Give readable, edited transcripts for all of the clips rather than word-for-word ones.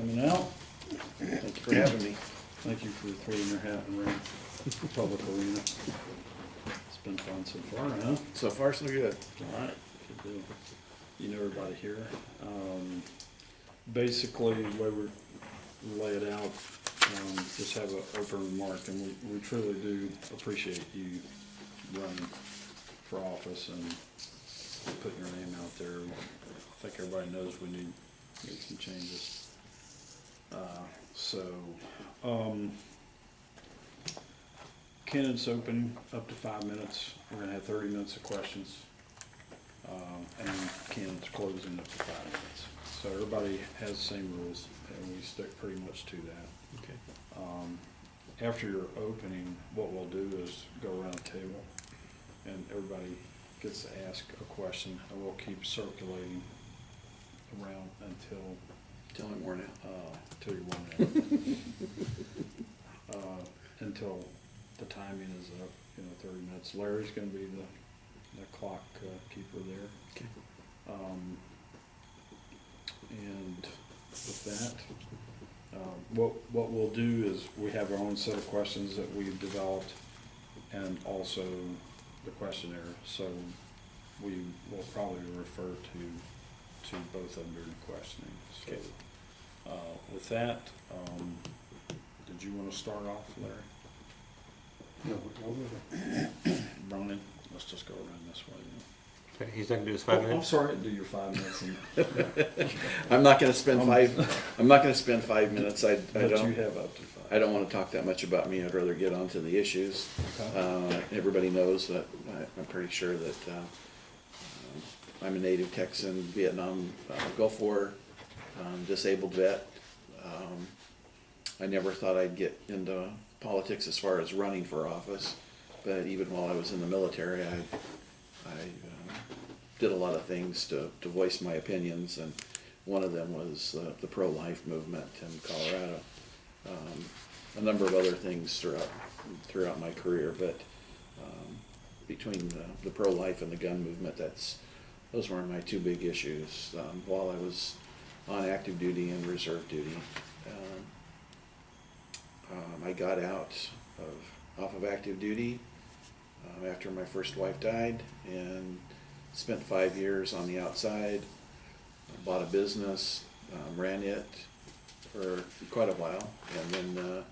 coming out. Thank you for having me. Thank you for throwing your hat in the ring, public arena. It's been fun so far, huh? So far, so good. All right, good deal. You know everybody here. Basically, the way we lay it out, just have an open remark, and we truly do appreciate you running for office and putting your name out there. I think everybody knows we need to make some changes. Candidates open up to 5 minutes. We're gonna have 30 minutes of questions. And candidates closing up to 5 minutes. So everybody has the same rules, and we stick pretty much to that. Okay. After your opening, what we'll do is go around the table, and everybody gets to ask a question, and we'll keep circulating around until Tell me more now. till you run out. Until the timing is up, 30 minutes. Larry's gonna be the clock keeper there. Okay. And with that, what we'll do is we have our own set of questions that we've developed, and also the questionnaire. So we will probably refer to both of them during questioning. So with that, did you want to start off, Larry? No, Ronan, let's just go around this way. okay, he's not gonna do his 5 I'm minutes? sorry, do your 5 minutes. And, I'm not going to spend I'm not going to spend 5 minutes. I but don't. you have up to 5. I don't want to talk that much about me. I'd rather get on to the issues. Okay. Everybody knows that I'm pretty sure that I'm a native Texan, Vietnam Gulf War, disabled vet. I never thought I'd get into politics as far as running for office, but even while I was in the military, I did a lot of things to voice my opinions, and one of them was the pro-life movement in Colorado. A number of other things throughout my career, but between the pro-life and the gun movement, those were my two big issues while I was on active duty and reserve duty. I got out off of active duty after my first wife died, and spent 5 years on the outside. Bought a business, ran it for quite a while, and then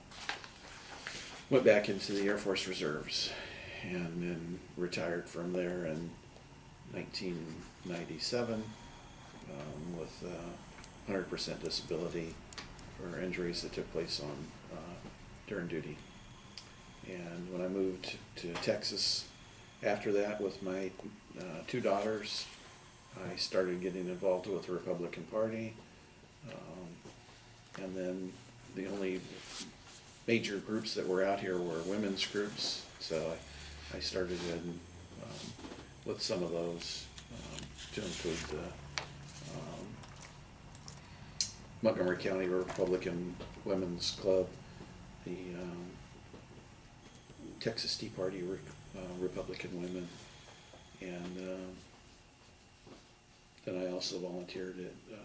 went back into the Air Force Reserves, and then retired from there in 1997 with 100% disability for injuries that took place during duty. And when I moved to Texas after that with my 2 daughters, I started getting involved with the Republican Party. And then the only major groups that were out here were women's groups. So I started in with some of those to include the Montgomery County Republican Women's Club, the Texas Tea Party Republican Women, and then I also volunteered at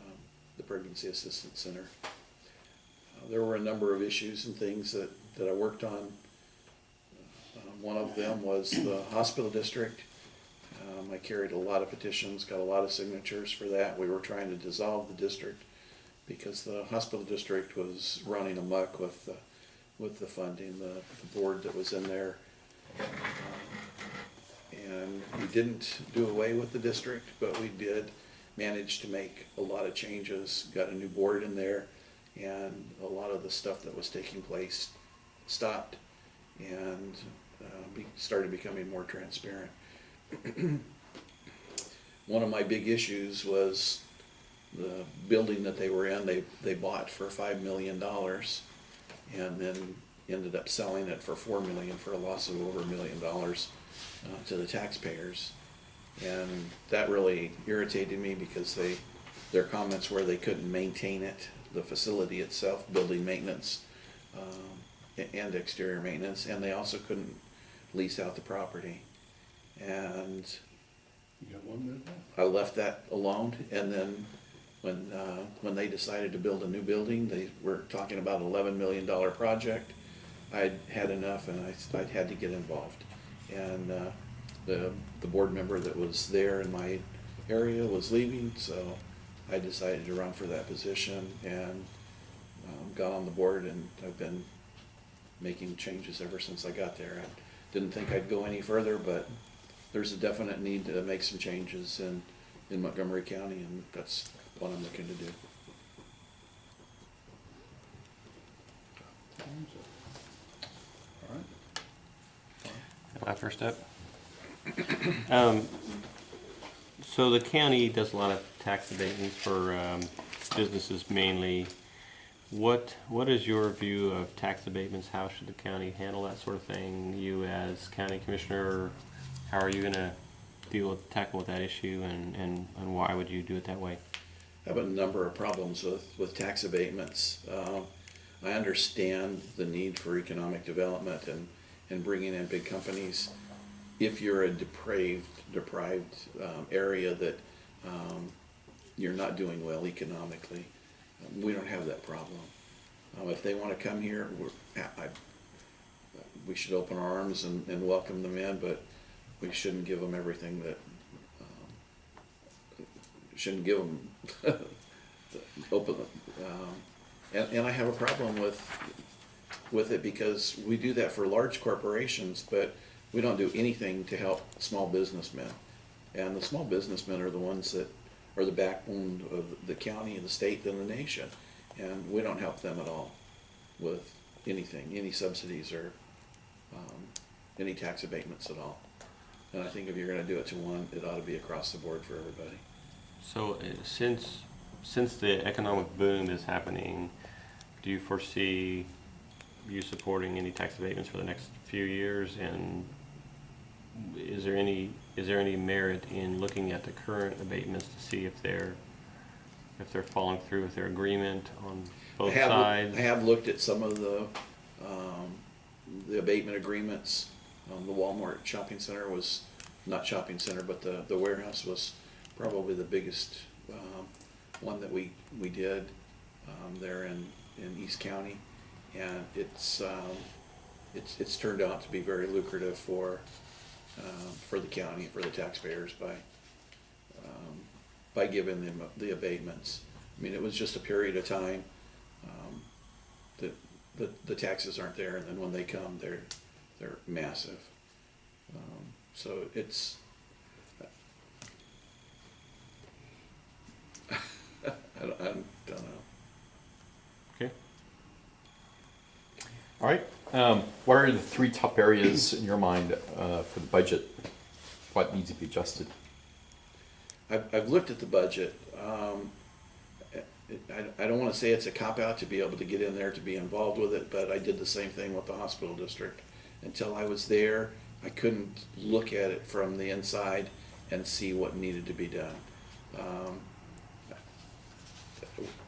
the Pregnancy Assistance Center. There were a number of issues and things that I worked on. One of them was the hospital district. I carried a lot of petitions, got a lot of signatures for that. We were trying to dissolve the district because the hospital district was running amok with the funding, the board that was in there. And we didn't do away with the district, but we did manage to make a lot of changes, got a new board in there, and a lot of the stuff that was taking place stopped and started becoming more transparent. One of my big issues was the building that they were in. They bought for $5 million and then ended up selling it for $4 million for a loss of over $1 million to the taxpayers. And that really irritated me because their comments were they couldn't maintain it, the facility itself, building maintenance and exterior maintenance, and they also couldn't lease out the property. And You got 1 minute left? I left that alone, and then when they decided to build a new building, they were talking about $11 million project. I'd had enough and I had to get involved. And the board member that was there in my area was leaving, so I decided to run for that position and got on the board, and I've been making changes ever since I got there. I didn't think I'd go any further, but there's a definite need to make some changes in Montgomery County, and that's what I'm looking to do. All right. My first step. So the county does a lot of tax abatements for businesses mainly. What is your view of tax abatements? How should the county handle that sort of thing? You as county commissioner, how are you going to tackle with that issue, and why would you do it that way? I have a number of problems with tax abatements. I understand the need for economic development and bringing in big companies. If you're a deprived area that you're not doing well economically, we don't have that problem. If they want to come here, we should open our arms and welcome them in, but we shouldn't give them everything that shouldn't give them open. And I have a problem with it because we do that for large corporations, but we don't do anything to help small businessmen. And the small businessmen are the ones that are the backbone of the county and the state and the nation. And we don't help them at all with anything, any subsidies or any tax abatements at all. And I think if you're going to do it to one, it ought to be across the board for everybody. So since the economic boom is happening, do you foresee you supporting any tax abatements for the next few years? And is there any merit in looking at the current abatements to see if they're following through with their agreement on both sides? I have looked at some of the abatement agreements. The Walmart shopping center was not shopping center, but the warehouse was probably the biggest one that we did there in East County, and it's turned out to be very lucrative for the county, for the taxpayers by giving them the abatements. I mean, it was just a period of time that the taxes aren't there, and then when they come, they're massive. So it's I don't know. Okay. All right. What are the three top areas in your mind for the budget? What needs to be adjusted? I've looked at the budget. I don't want to say it's a cop-out to be able to get in there to be involved with it, but I did the same thing with the hospital district. Until I was there, I couldn't look at it from the inside and see what needed to be done.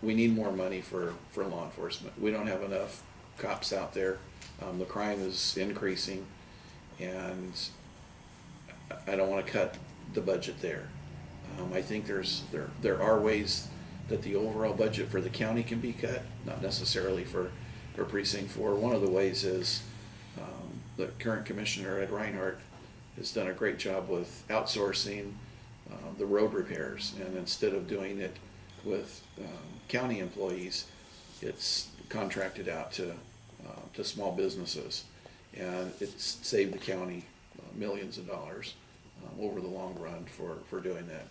We need more money for law enforcement. We don't have enough cops out there. The crime is increasing, and I don't want to cut the budget there. I think there are ways that the overall budget for the county can be cut, not necessarily for precinct 4. One of the ways is the current commissioner, Ed Reinhardt, has done a great job with outsourcing the road repairs, and instead of doing it with county employees, it's contracted out to small businesses, and it's saved the county millions of dollars over the long run for doing that.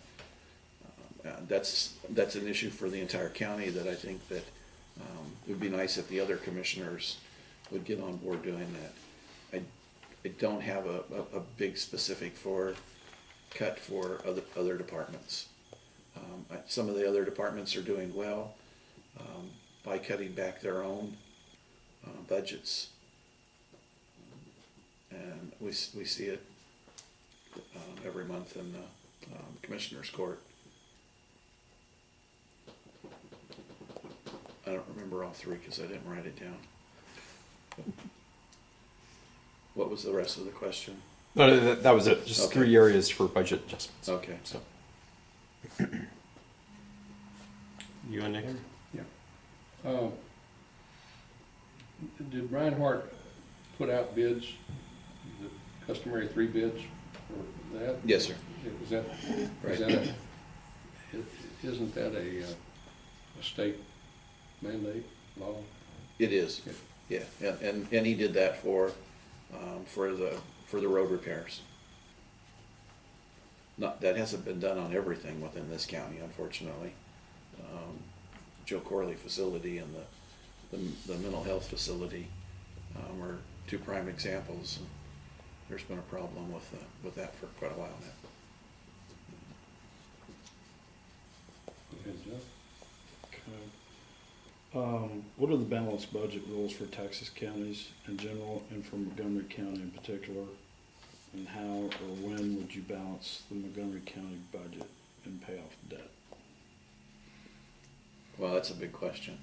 That's an issue for the entire county that I think that it would be nice if the other commissioners would get on board doing that. I don't have a big specific cut for other departments. Some of the other departments are doing well by cutting back their own budgets, and we see it every month in the commissioner's court. I don't remember all three because I didn't write it down. What was the rest of the question? No, that was it. Just Okay. 3 areas for budget adjustments. Okay. So, You and Nick? Uh, Did Reinhardt put out bids, the customary 3 bids for that? Yes, sir. Is that, Right. is that a, isn't that a state mandate law? It is, yeah, and he did that for the road repairs. Not, that hasn't been done on everything within this county, unfortunately. Joe Corley facility and the mental health facility are 2 prime examples. There's been a problem with that for quite a while now. Okay, Jeff? Okay. What are the balanced budget rules for Texas counties in general and for Montgomery County in particular? And how or when would you balance the Montgomery County budget and pay off debt? Well, that's a big question.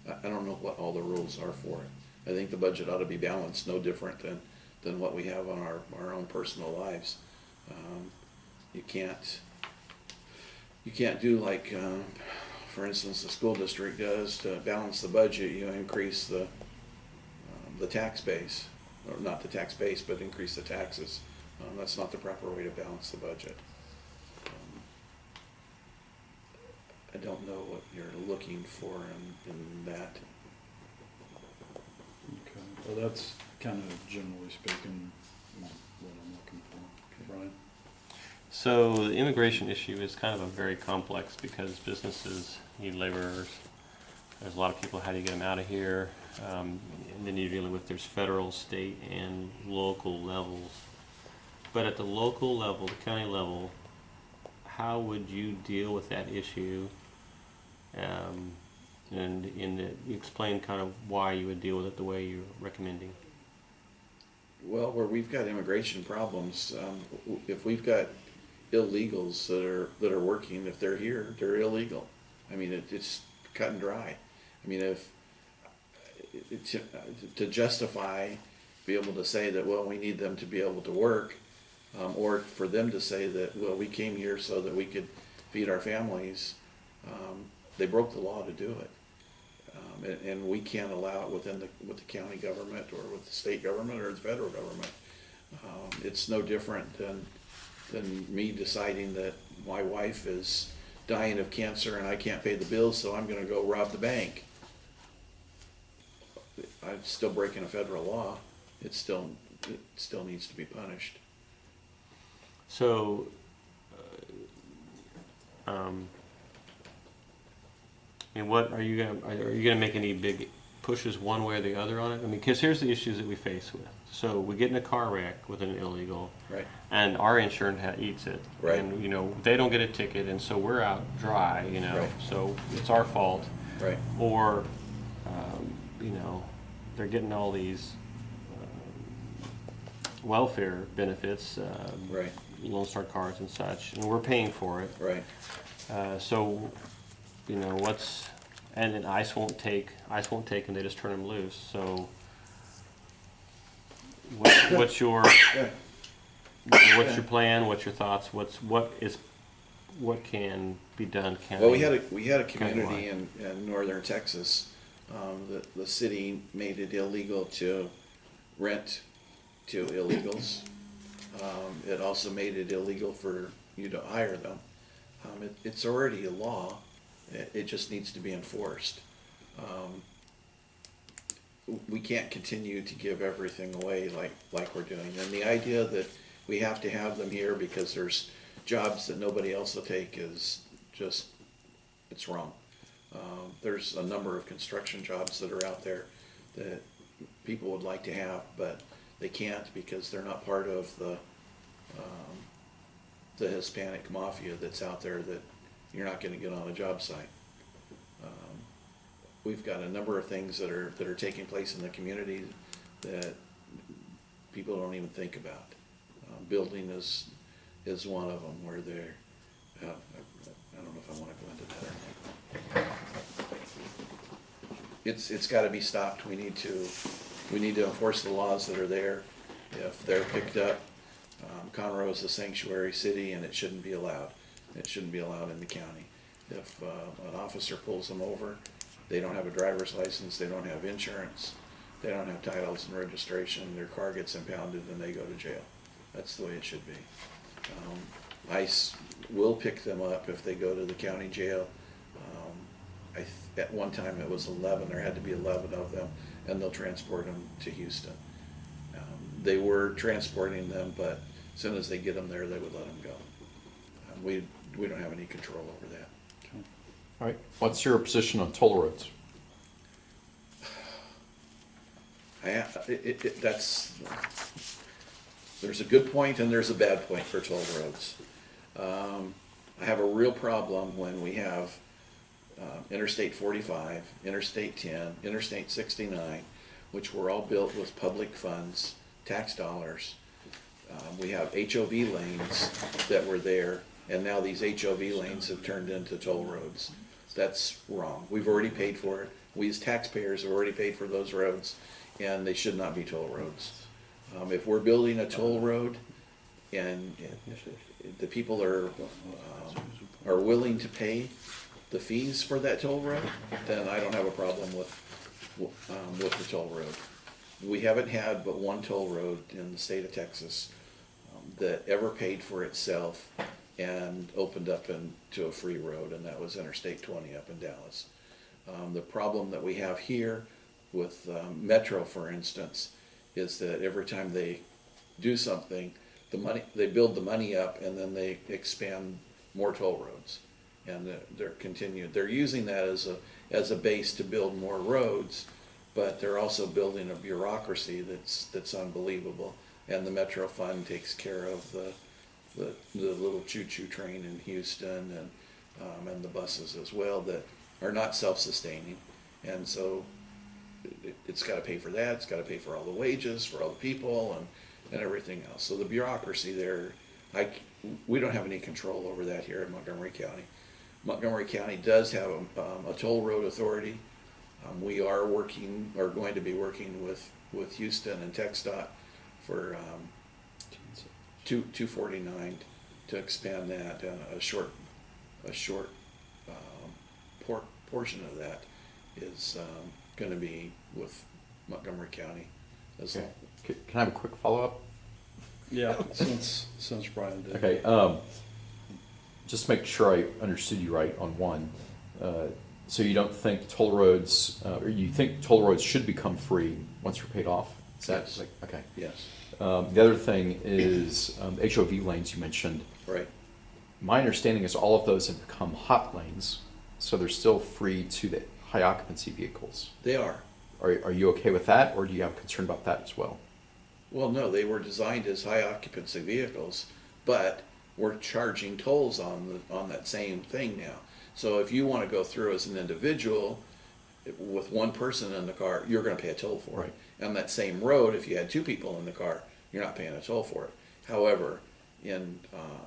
I don't know what all the rules are for it. I think the budget ought to be balanced, no different than what we have on our own personal lives. You can't do like, for instance, the school district does. To balance the budget, you increase the tax base, or not the tax base, but increase the taxes. That's not the proper way to balance the budget. I don't know what you're looking for in that. Okay, well, that's kind of generally speaking what I'm looking for. Brian? So the immigration issue is kind of a very complex because businesses need laborers. There's a lot of people, how do you get them out of here? And then you're dealing with, there's federal, state, and local levels. But at the local level, the county level, how would you deal with that issue? And you explain kind of why you would deal with it the way you're recommending. Well, where we've got immigration problems, if we've got illegals that are working, if they're here, they're illegal. I mean, it's cut and dry. I mean, if to justify, be able to say that, well, we need them to be able to work, or for them to say that, well, we came here so that we could feed our families, they broke the law to do it. And we can't allow it with the county government or with the state government or the federal government. It's no different than me deciding that my wife is dying of cancer and I can't pay the bills, so I'm gonna go rob the bank. I'm still breaking a federal law. It still needs to be punished. So, and what are you gonna make any big pushes one way or the other on it? I mean, because here's the issues that we face with. So we get in a car wreck with an illegal, Right. and our insurance eats it, Right. and they don't get a ticket, and so we're out dry, Right. So it's our fault. Right. Or, they're getting all these welfare benefits, Right. Lone Star cards and such, and we're paying for it. Right. So, and then ICE won't take, and they just turn them loose. So, what's your plan? What's your thoughts? What can be done? Well, we had a community in northern Texas. The city made it illegal to rent to illegals. It also made it illegal for you to hire them. It's already a law. It just needs to be enforced. We can't continue to give everything away like we're doing. And the idea that we have to have them here because there's jobs that nobody else will take is just, it's wrong. There's a number of construction jobs that are out there that people would like to have, but they can't because they're not part of the Hispanic mafia that's out there that you're not going to get on a job site. We've got a number of things that are taking place in the community that people don't even think about. Building is one of them where they're, I don't know if I want to go into that or not. It's got to be stopped. We need to enforce the laws that are there. If they're picked up, Conroe is a sanctuary city and it shouldn't be allowed. It shouldn't be allowed in the county. if an officer pulls them over, they don't have a driver's license, they don't have insurance, they don't have titles and registration, their car gets impounded and they go to jail. That's the way it should be. ICE will pick them up if they go to the county jail. At one time it was 11, there had to be 11 of them, and they'll transport them to Houston. They were transporting them, but as soon as they get them there, they would let them go. We don't have any control over that. All right, what's your position on toll roads? There's a good point and there's a bad point for toll roads. I have a real problem when we have Interstate 45, Interstate 10, Interstate 69, which were all built with public funds, tax dollars. We have HOV lanes that were there, and now these HOV lanes have turned into toll roads. That's wrong. We've already paid for it. We as taxpayers have already paid for those roads, and they should not be toll roads. If we're building a toll road and the people are willing to pay the fees for that toll road, then I don't have a problem with the toll road. We haven't had but one toll road in the state of Texas that ever paid for itself and opened up into a free road, and that was Interstate 20 up in Dallas. The problem that we have here with Metro, for instance, is that every time they do something, they build the money up and then they expand more toll roads, and they're using that as a base to build more roads, but they're also building a bureaucracy that's unbelievable. And the Metro Fund takes care of the little choo-choo train in Houston and the buses as well that are not self-sustaining, and so it's got to pay for that. It's got to pay for all the wages for all the people and everything else. So the bureaucracy there, we don't have any control over that here in Montgomery County. Montgomery County does have a toll road authority. We are going to be working with Houston and TxDOT for 249 to expand that, and a short portion of that is going to be with Montgomery County as well. Can I have a quick follow-up? Yeah, since Brian did. Okay, just make sure I understood you right on one. So you don't think toll roads, or you think toll roads should become free once you're paid off? Is that Yes. okay? Yes. The other thing is HOV lanes you mentioned. Right. My understanding is all of those have become hot lanes, so they're still free to the high occupancy vehicles. They are. Are you okay with that, or do you have concern about that as well? Well, no, they were designed as high occupancy vehicles, but we're charging tolls on that same thing now. So if you want to go through as an individual with one person in the car, you're going to pay a toll for Right. it. On that same road, if you had two people in the car, you're not paying a toll for it. However, in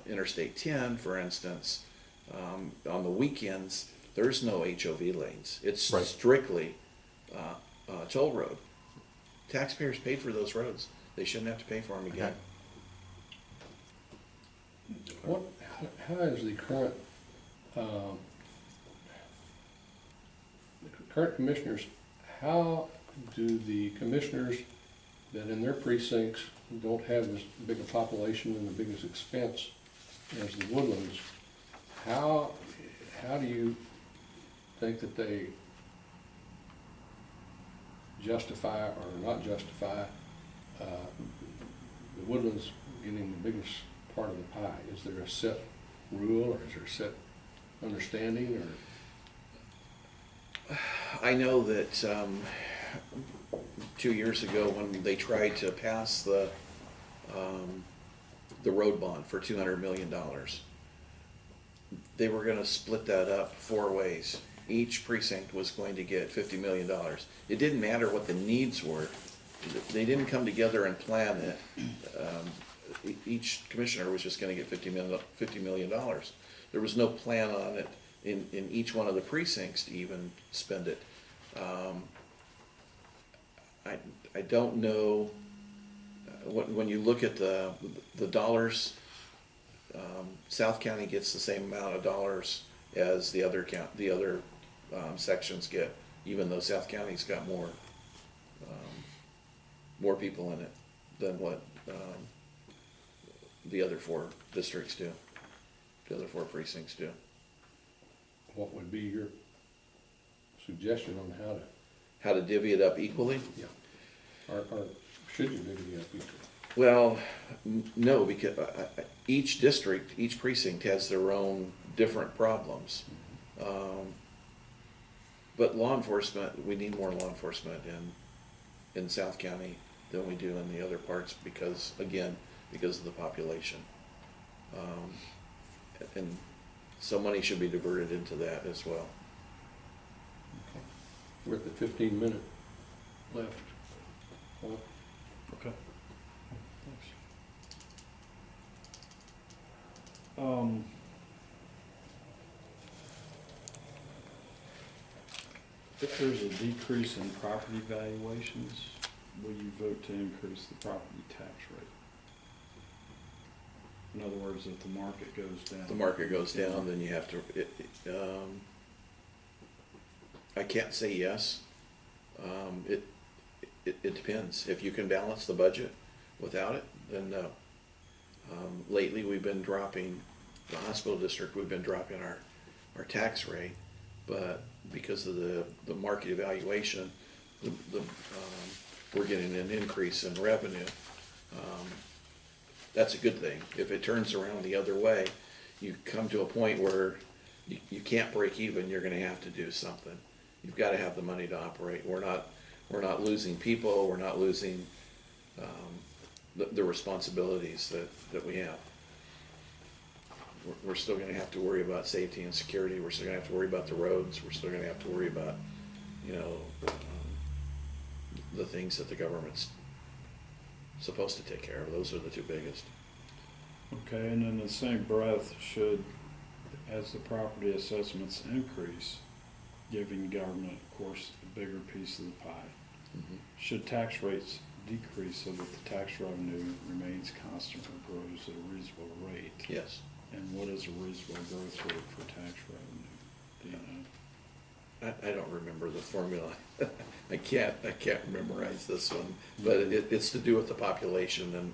Interstate 10, for instance, on the weekends, there's no HOV lanes. It's Right. strictly toll road. Taxpayers paid for those roads. They shouldn't have to pay for them again. How is the current commissioners, how do the commissioners that in their precincts don't have as big a population and the biggest expense as the Woodlands, how do you think that they justify or not justify the Woodlands getting the biggest part of the pie? Is there a set rule, or is there a set understanding, or? I know that 2 years ago when they tried to pass the road bond for $200 million, they were going to split that up 4 ways. Each precinct was going to get $50 million. It didn't matter what the needs were. They didn't come together and plan it. Each commissioner was just going to get $50 million. There was no plan on it in each one of the precincts to even spend it. I don't know, when you look at the dollars, South County gets the same amount of dollars as the other sections get, even though South County's got more people in it than what the other 4 districts do, the other 4 precincts do. What would be your suggestion on How to divvy it up equally? or should you divvy it up equally? Well, no, because each district, each precinct has their own different problems. But law enforcement, we need more law enforcement in South County than we do in the other parts because of the population. And so money should be diverted into that as well. We're at the 15-minute left. Well, Okay. Thanks. If there's a decrease in property valuations, will you vote to increase the property tax rate? In other words, if the market goes down. If the market goes down, then you have to, I can't say yes. It depends. If you can balance the budget without it, then no. Lately, we've been dropping, the hospital district, we've been dropping our tax rate, but because of the market evaluation, we're getting an increase in revenue. That's a good thing. If it turns around the other way, you come to a point where you can't break even, you're gonna have to do something. You've gotta have the money to operate. We're not losing people, we're not losing the responsibilities that we have. We're still gonna have to worry about safety and security, we're still gonna have to worry about the roads, we're still gonna have to worry about, the things that the government's supposed to take care of. Those are the 2 biggest. Okay, and in the same breath, as the property assessments increase, giving government, of course, a bigger piece of the pie, should tax rates decrease so that the tax revenue remains constant or grows at a reasonable rate? Yes. And what is a reasonable growth rate for tax revenue? Do you know? I don't remember the formula. I can't memorize this one, but it's to do with the population and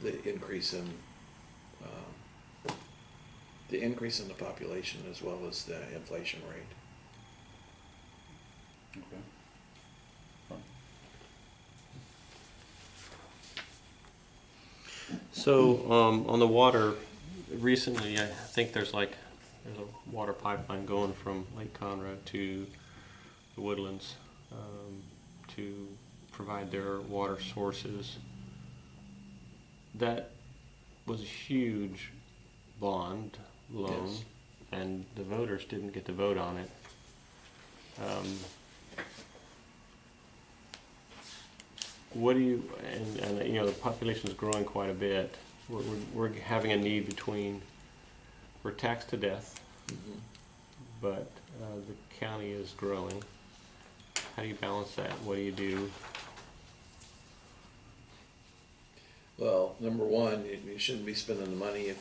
the increase in the population as well as the inflation rate. Okay. So, on the water, recently, I think there's a water pipeline going from Lake Conroe to the Woodlands, to provide their water sources. That was a huge bond loan, Yes. and the voters didn't get to vote on it. What do you, and the population is growing quite a bit. We're having a need we're taxed to death, but the county is growing. How do you balance that? What do you do? Well, number one, you shouldn't be spending the money,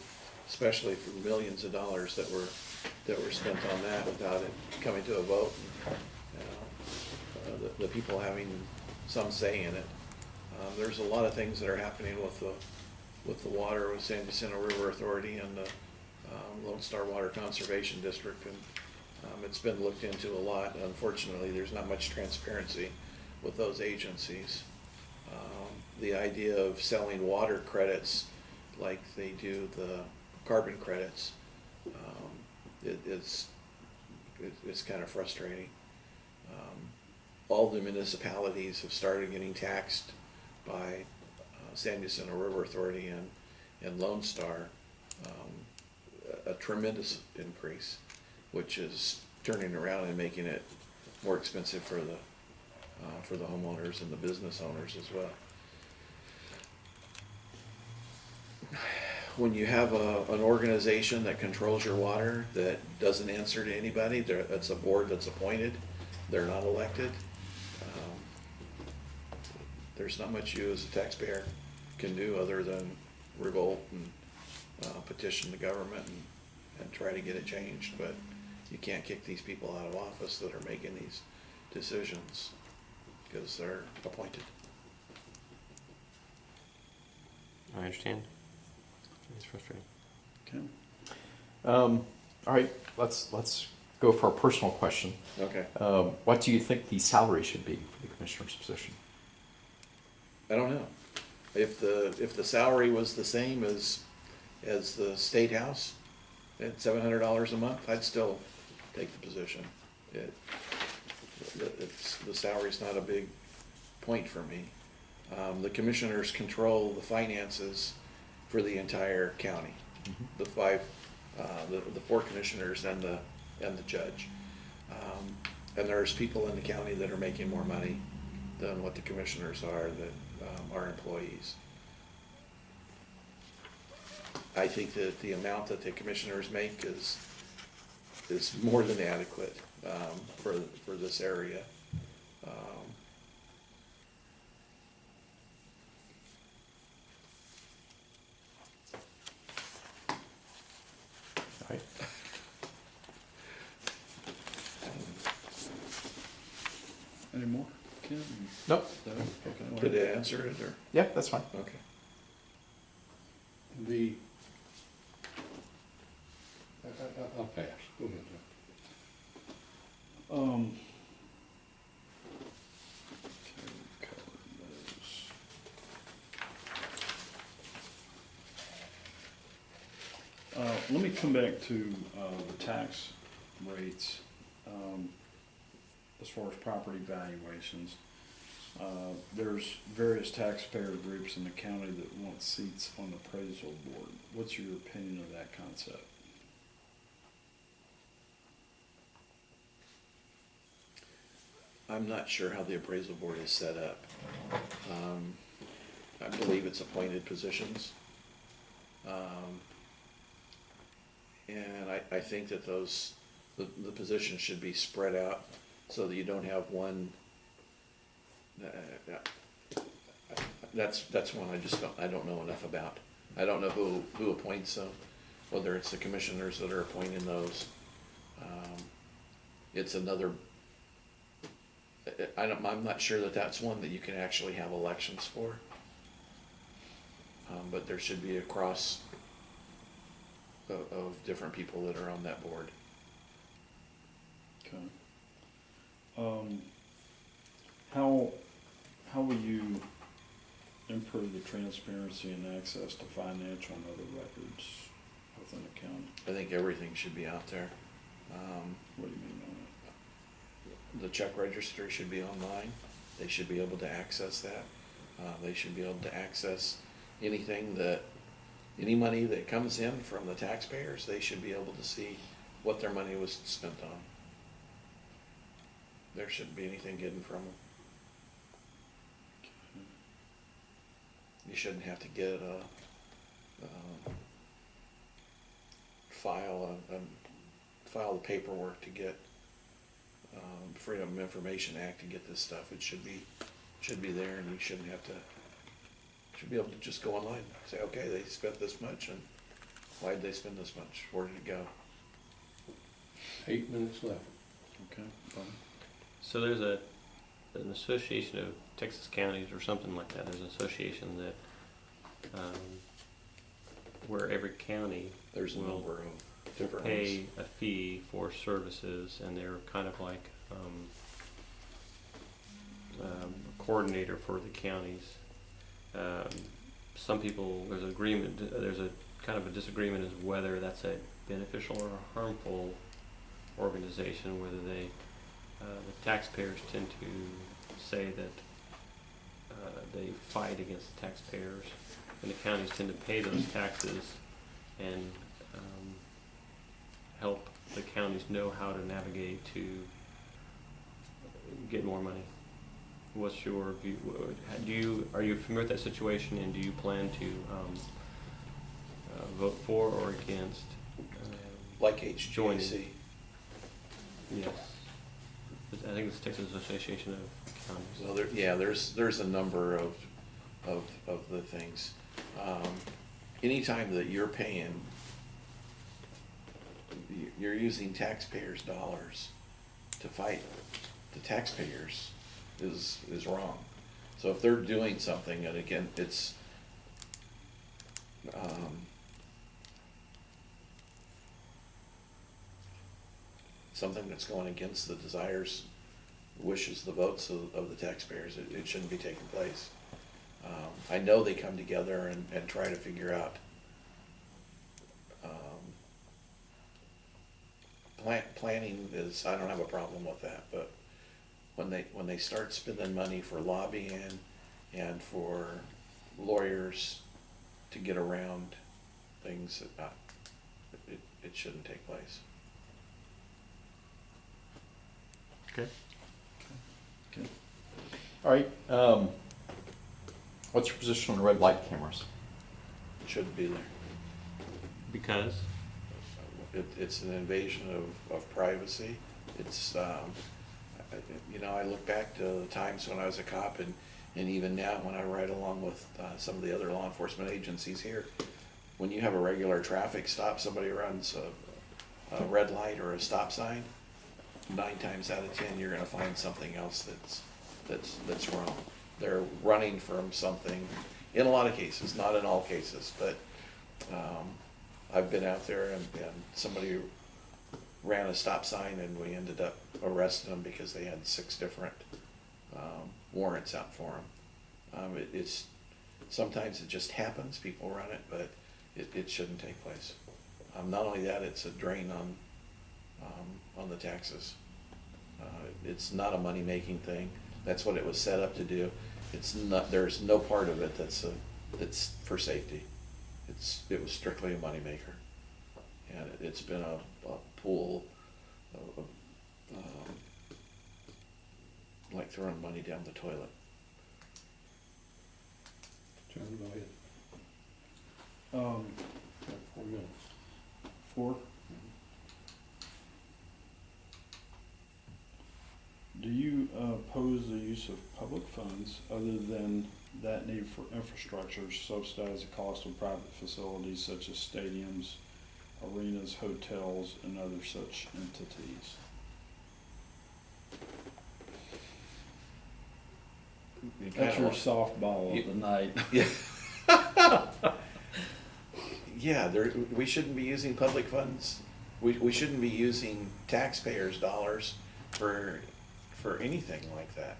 especially for millions of dollars that were spent on that without it coming to a vote. The people having some say in it. There's a lot of things that are happening with the water, with San Jacinto River Authority and the Lone Star Water Conservation District, and it's been looked into a lot. Unfortunately, there's not much transparency with those agencies. The idea of selling water credits like they do the carbon credits, it's kind of frustrating. All the municipalities have started getting taxed by San Jacinto River Authority and Lone Star, a tremendous increase, which is turning around and making it more expensive for the homeowners and the business owners as well. When you have an organization that controls your water that doesn't answer to anybody, that's a board that's appointed, they're not elected, there's not much you as a taxpayer can do other than revolt and petition the government and try to get it changed, but you can't kick these people out of office that are making these decisions, because they're appointed. I understand. It's frustrating. Okay. All right, let's go for our personal question. Okay. What do you think the salary should be for the commissioner's position? I don't know. If the salary was the same as the state house, at $700 a month, I'd still take the position. The salary's not a big point for me. The commissioners control the finances for the entire county. The the four commissioners and the judge. And there's people in the county that are making more money than what the commissioners are that are employees. I think that the amount that the commissioners make is more than adequate for this area. All right. Any more, Ken? Nope. No? Okay. Did I answer it, or? Yeah, that's fine. Okay. I'll pass. Go ahead, John. Okay, cover those. Let me come back to the tax rates, as far as property valuations. There's various taxpayer groups in the county that want seats on the appraisal board. What's your opinion of that concept? I'm not sure how the appraisal board is set up. I believe it's appointed positions. And I think that the positions should be spread out so that you don't have one. That's one I don't know enough about. I don't know who appoints them, whether it's the commissioners that are appointing those. It's another. I'm not sure that that's one that you can actually have elections for. But there should be a cross of different people that are on that board. Okay. How will you improve the transparency and access to financial and other records within the county? I think everything should be out there. What do you mean on The check registry should be online. They should be able to access that. They should be able to access any money that comes in from the taxpayers. They should be able to see what their money was spent on. There shouldn't be anything hidden from them. You shouldn't have to get file the paperwork to get Freedom of Information Act to get this stuff. It should be there, and you should be able to just go online and say, okay, they spent this much, and why did they spend this much? Where did it go? 8 minutes left. that? Okay, fine. So there's an association of Texas counties or something like that. There's an association that where every county There's a will number of different pay ones. a fee for services, and they're kind of like a coordinator for the counties. Some people, there's a kind of a disagreement as whether that's a beneficial or a harmful organization, whether the taxpayers tend to say that they fight against the taxpayers, and the counties tend to pay those taxes and help the counties know how to navigate to get more money. What's your view? Are you familiar with that situation, and do you plan to vote for or against? Like joining? HGAC. Yes. I think it's Texas Association of Counties. So there's a number of the things. Anytime that you're paying you're using taxpayers' dollars to fight the taxpayers is wrong. So if they're doing something, and again, it's, something that's going against the desires, wishes, the votes of the taxpayers, it shouldn't be taking place. I know they come together and try to figure out, planning is, I don't have a problem with that, but when they start spending money for lobbying and for lawyers to get around things, it shouldn't take place. Okay. Okay. All right, what's your position on red light cameras? It shouldn't be there. Because? It's an invasion of privacy. It's, I look back to the times when I was a cop, and even now when I ride along with some of the other law enforcement agencies here, when you have a regular traffic stop, somebody runs a red light or a stop sign, 9 times out of 10 you're gonna find something else that's wrong. They're running from something, in a lot of cases, not in all cases, but I've been out there and somebody ran a stop sign and we ended up arresting them because they had 6 different warrants out for them. It's sometimes it just happens, people run it, but it shouldn't take place. Not only that, it's a drain on the taxes. It's not a money-making thing. That's what it was set up to do. It's not. There's no part of it that's for safety. It was strictly a moneymaker, and it's been a pool of like throwing money down the toilet. John, go ahead. Got 4 minutes. 4. Do you oppose the use of public funds other than that need for infrastructure to subsidize the cost of private facilities such as stadiums, arenas, hotels, and other such entities? That's your softball of the night. Yeah, we shouldn't be using public funds. We shouldn't be using taxpayers' dollars for anything like that.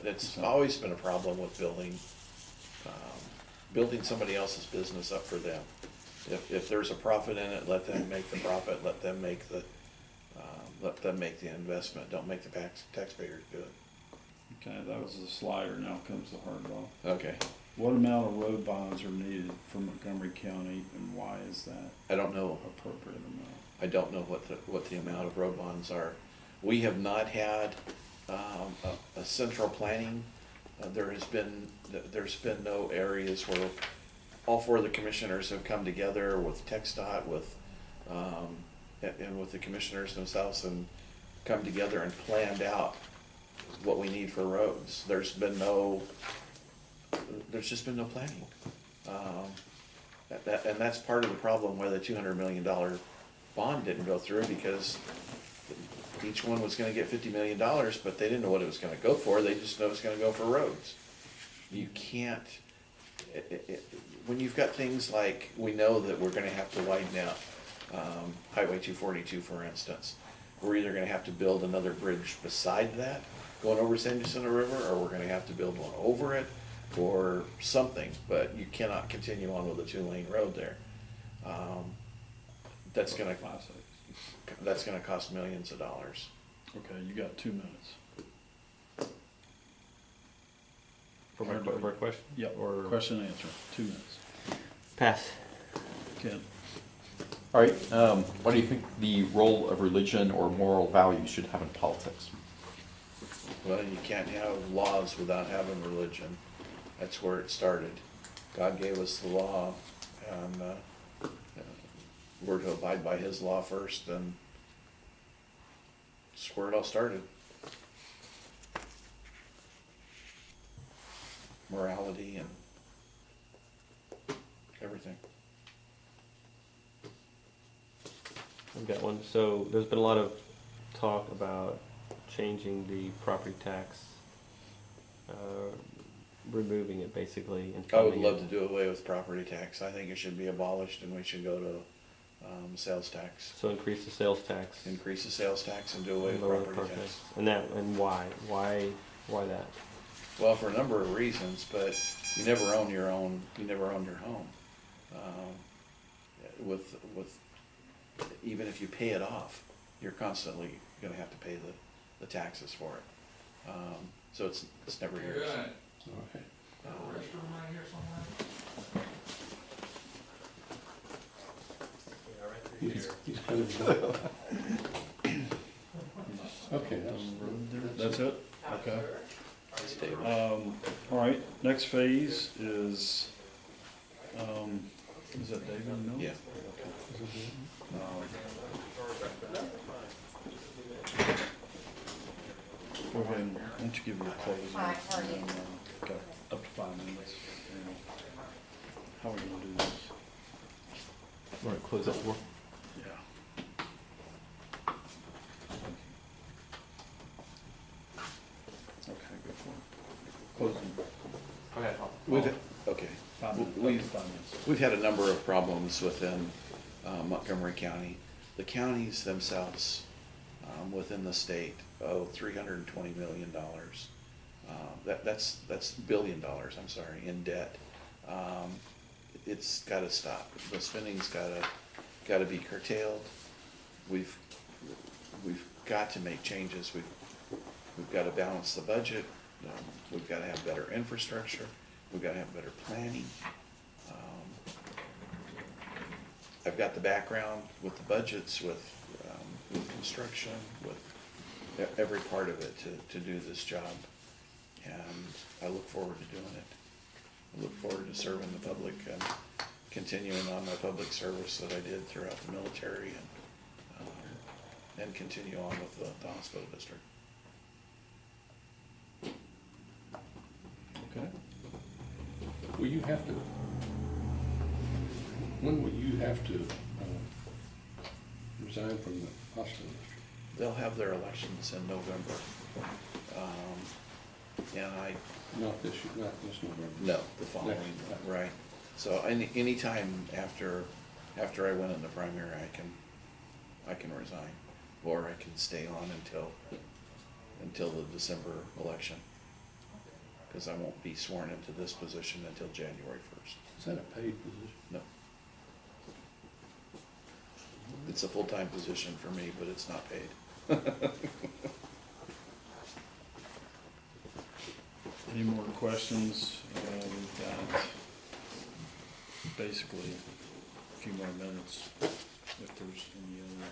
It's always been a problem with building somebody else's business up for them. If there's a profit in it, let them make the profit. Let them make the investment. Don't make the taxpayers do it. Okay, that was the slider. Now comes the hardball. Okay. What amount of road bonds are needed for Montgomery County, and why is that I don't know. appropriate amount? I don't know what the amount of road bonds are. We have not had a central planning. There's been no areas where all 4 of the commissioners have come together with TxDOT, and with the commissioners themselves, and come together and planned out what we need for roads. There's just been no planning. And that's part of the problem why the $200 million bond didn't go through, because each one was gonna get $50 million, but they didn't know what it was gonna go for. They just know it's gonna go for roads. You can't, when you've got things like, we know that we're gonna have to widen out Highway 242, for instance. We're either gonna have to build another bridge beside that, going over San Jacinto River, or we're gonna have to build one over it, or something, but you cannot continue on with a 2-lane road there. That's gonna cost millions of dollars. Okay, you got 2 minutes. For a question? Yep, Or question and answer, 2 minutes. pass? Ken? All right, what do you think the role of religion or moral values should have in politics? Well, you can't have laws without having religion. That's where it started. God gave us the law, and we're to abide by His law first, and that's where it all started. Morality and everything. I've got one. So there's been a lot of talk about changing the property tax, uh, removing it basically and I would funding love it. to do away with property tax. I think it should be abolished and we should go to, sales tax. So increase the sales tax. Increase the sales tax and do away and with lower the property property tax. And that, and why? Why that? Well, for a number of reasons, but you never own your home. With, even if you pay it off, you're constantly gonna have to pay the taxes for it. So it's never yours. Okay. He's kind of. Okay, That's it? Okay. It's David. All right, next phase is that David? No? Yeah. Go ahead, and- why don't you give your closing? Hi, how are you? and then, got up to 5 minutes. And how are we gonna do this? Want to close that door? Yeah. Okay, go for it. Closing. Okay. 5 minutes, up to We've, 5 minutes. we've had a number of problems within Montgomery County. The counties themselves, within the state, owe $320 million. That's $1 billion, I'm sorry, in debt. It's gotta stop. The spending's gotta be curtailed. We've got to make changes. We've gotta balance the budget. We've gotta have better infrastructure. We've gotta have better planning. I've got the background with the budgets, with construction, with every part of it to do this job. And I look forward to doing it. I look forward to serving the public and continuing on my public service that I did throughout the military and continue on with the hospital district. Okay. will you have to, when will you have to resign from the hospital district? They'll have their elections in November. And Not this year, not this November? no, the following, Next. right. So anytime after I win in the primary, I can resign, or I can stay on until the December election. Because I won't be sworn into this position until January 1st. Is that a paid position? No. It's a full-time position for me, but it's not paid. Any more questions? We've got basically a few more minutes if there's any other.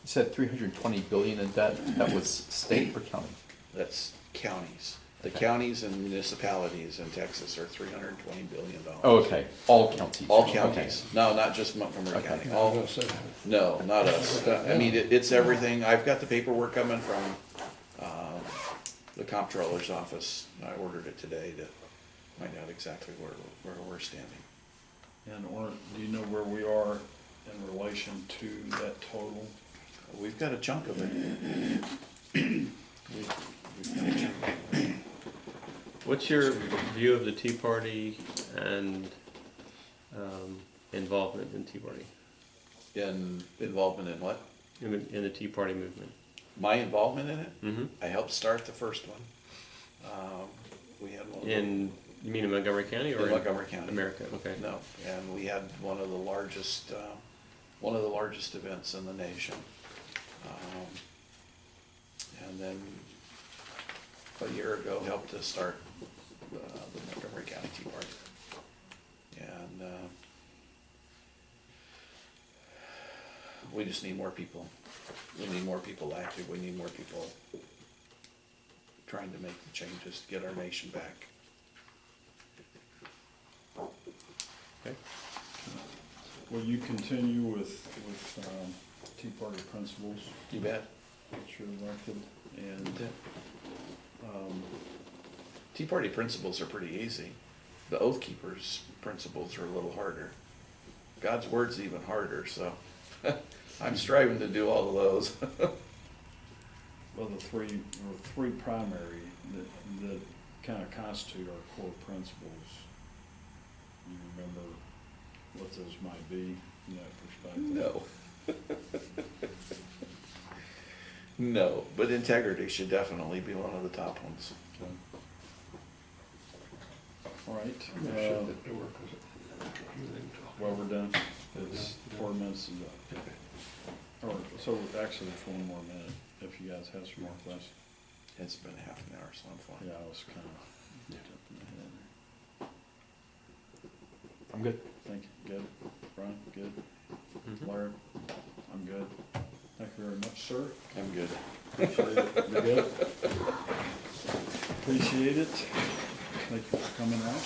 You said 320 billion in debt. That was state or county? That's counties. The Okay. counties and municipalities in Texas are $320 billion. Oh, okay. All counties. All Okay. counties. No, not just Montgomery Okay. County. I was All, gonna say, no, not us. I mean, it's everything. I've got the paperwork coming from the comptroller's office. I ordered it today to find out exactly where we're standing. And or, do you know where we are in relation to that total? We've got a chunk of it. We've got a chunk of it. What's your view of the Tea Party and involvement in Tea Party, In involvement in what? in the Tea Party movement? My involvement in it? Mm-hmm. I helped start the first one. We had one. You mean in Montgomery County or In Montgomery County. America? Okay. No, and we had one of the largest events in the nation. And then a year ago, helped to start the Montgomery County Tea Party. And we just need more people. We need more people active. We need more people trying to make the changes to get our nation back. Okay. Will you continue with Tea Party principles You bet. that you're elected? And Tea Party principles are pretty easy. The Oath Keepers principles are a little harder. God's word's even harder, so I'm striving to do all of those. Well, the three primary that kind of constitute our core principles. You remember what those might be from that perspective? No. No, but integrity should definitely be one of the top ones. Okay. All right, I'm gonna shut that door 'cause well, we're done. It's 4 minutes is up. Or, so actually, there's one more minute, if you guys have some more questions. It's been half an hour, so I'm fine. Yeah, I was kind of jumping ahead. I'm good. Thank you. Good. Brian, good. Mhm. Larry, I'm good. Thank you very much, sir. I'm good. Appreciate it. You good? Appreciate it. Thank you for coming out.